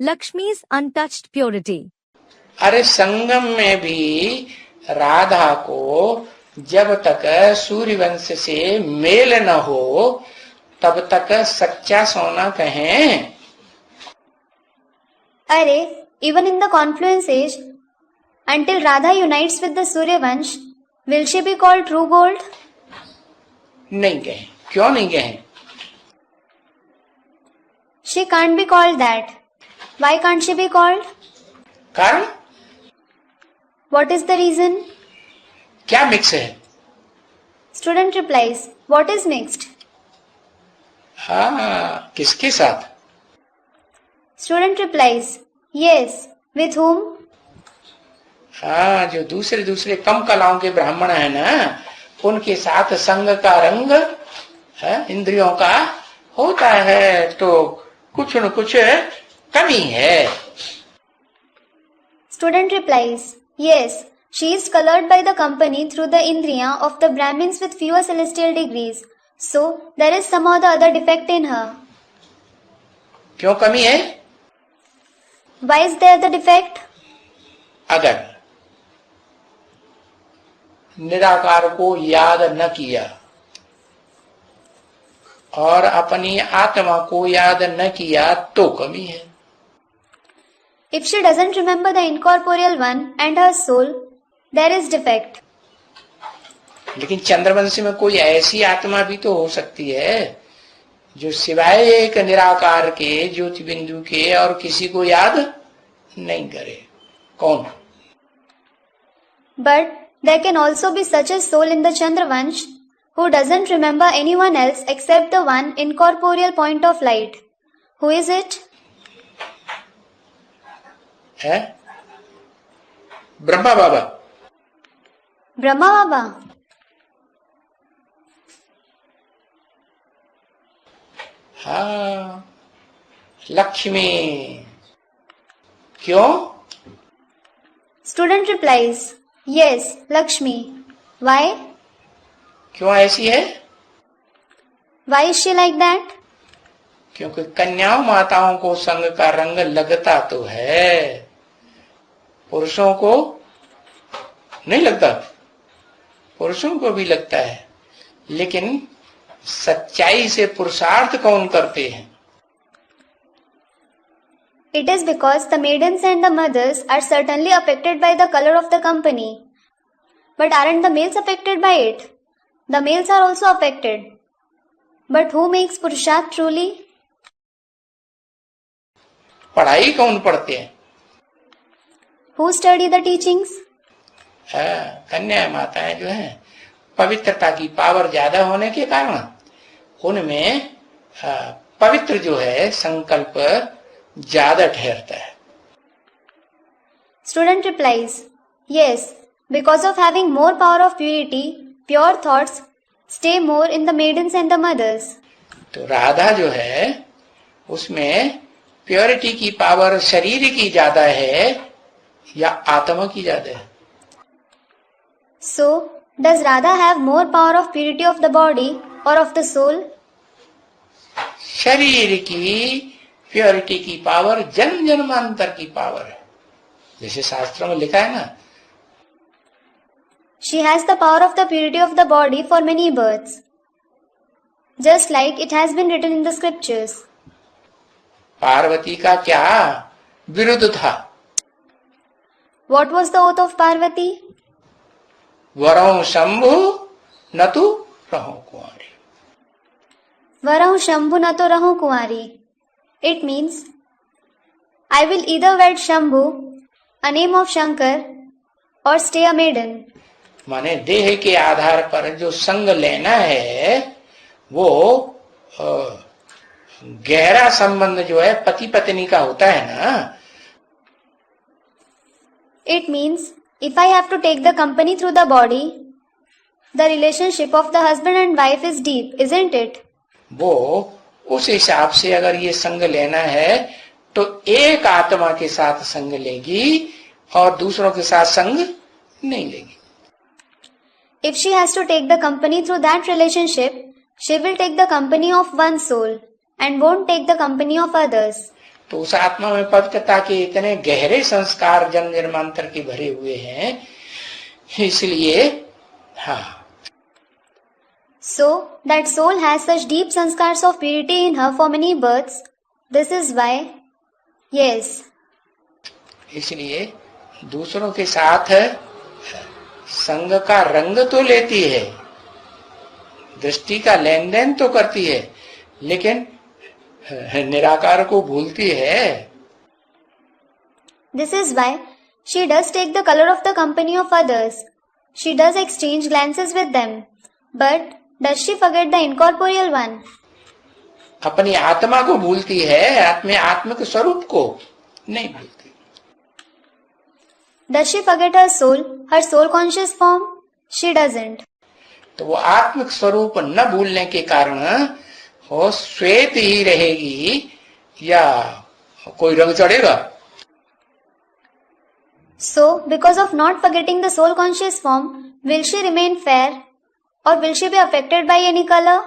Lakshmi's untouched purity. अरे संगम में भी राधा को जब तक सूर्यवंश से मेल न हो तब तक सच्चा सोना कहें। अरे, even in the confluence age, until Radha unites with the Suryavansh, will she be called true gold? नहीं कहें। क्यों नहीं कहें? She can't be called that. Why can't she be called? कारण? What is the reason? क्या mix है? Student replies, what is mixed? हाँ, किसके साथ? Student replies, yes, with whom? हाँ, जो दूसरे दूसरे कम कलाओं के ब्राह्मण है ना, उनके साथ संग का रंग है, इंद्रियों का होता है, तो कुछ न कुछ कमी है। Student replies, yes, she is colored by the company through the indriya of the Brahmins with fewer celestial degrees. So, there is some or the other defect in her. क्यों कमी है? Why is there the defect? अगर निराकार को याद न किया और अपनी आत्मा को याद न किया तो कमी है। If she doesn't remember the incorporeal one and her soul, there is defect. लेकिन चंद्रवंशी में कोई ऐसी आत्मा भी तो हो सकती है जो सिवाय एक निराकार के ज्योति बिंदु के और किसी को याद नहीं करे। कौन? But there can also be such a soul in the Chandravansh who doesn't remember anyone else except the one incorporeal point of light. Who is it? है ब्रह्मा बाबा। Brahma Baba. हाँ, लक्ष्मी। क्यों? Student replies, yes, Lakshmi. Why? क्यों ऐसी है? Why is she like that? क्योंकि कन्याओं माताओं को संग का रंग लगता तो है, पुरुषों को नहीं लगता। पुरुषों को भी लगता है, लेकिन सच्चाई से पुरुषार्थ कौन करते हैं? It is because the maidens and the mothers are certainly affected by the color of the company. But aren't the males affected by it? The males are also affected. But who makes Purusharth truly? पढ़ाई कौन पढ़ते हैं? Who study the teachings? कन्या माताएं जो हैं, पवित्रता की पावर ज्यादा होने के कारण उनमें पवित्र जो है संकल्प ज्यादा ठहरता है। Student replies, yes, because of having more power of purity, pure thoughts stay more in the maidens and the mothers. तो राधा जो है उसमें प्योरिटी की पावर शरीर की ज्यादा है या आत्मा की ज्यादा है? So, does Radha have more power of purity of the body or of the soul? शरीर की प्योरिटी की पावर जन्म जन्मांतर की पावर है, जैसे शास्त्रों में लिखा है ना। She has the power of the purity of the body for many births, just like it has been written in the scriptures. Parvati का क्या विरुद्ध था? What was the oath of Parvati? वरों Shambhu न तू रहो कुंवारी। Varahu Shambhu na to rahu kuwari. It means, I will either wed Shambhu, a name of Shankar, or stay a maiden. माने देह के आधार पर जो संग लेना है वो गहरा संबंध जो है पति पत्नी का होता है ना। It means, if I have to take the company through the body, the relationship of the husband and wife is deep, isn't it? वो उस हिसाब से अगर ये संग लेना है तो एक आत्मा के साथ संग लेगी और दूसरों के साथ संग नहीं लेगी। If she has to take the company through that relationship, she will take the company of one soul and won't take the company of others. तो उस आत्मा में पवित्रता के इतने गहरे संस्कार जन्म जन्मांतर के भरे हुए हैं, इसलिए हाँ। So, that soul has such deep sanskars of purity in her for many births. This is why, yes. इसलिए दूसरों के साथ संग का रंग तो लेती है, दृष्टि का लेन देन तो करती है, लेकिन निराकार को भूलती है। This is why she does take the color of the company of others. She does exchange glances with them. But does she forget the incorporeal one? अपनी आत्मा को भूलती है, आत्मिक स्वरूप को नहीं भूलती। Does she forget her soul conscious form? She doesn't. तो वो आत्मिक स्वरूप न भूलने के कारण वो श्वेत ही रहेगी या कोई रंग चढ़ेगा? So, because of not forgetting the soul conscious form, will she remain fair or will she be affected by any color?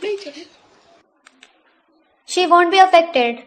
नहीं चढ़ेगा। She won't be affected.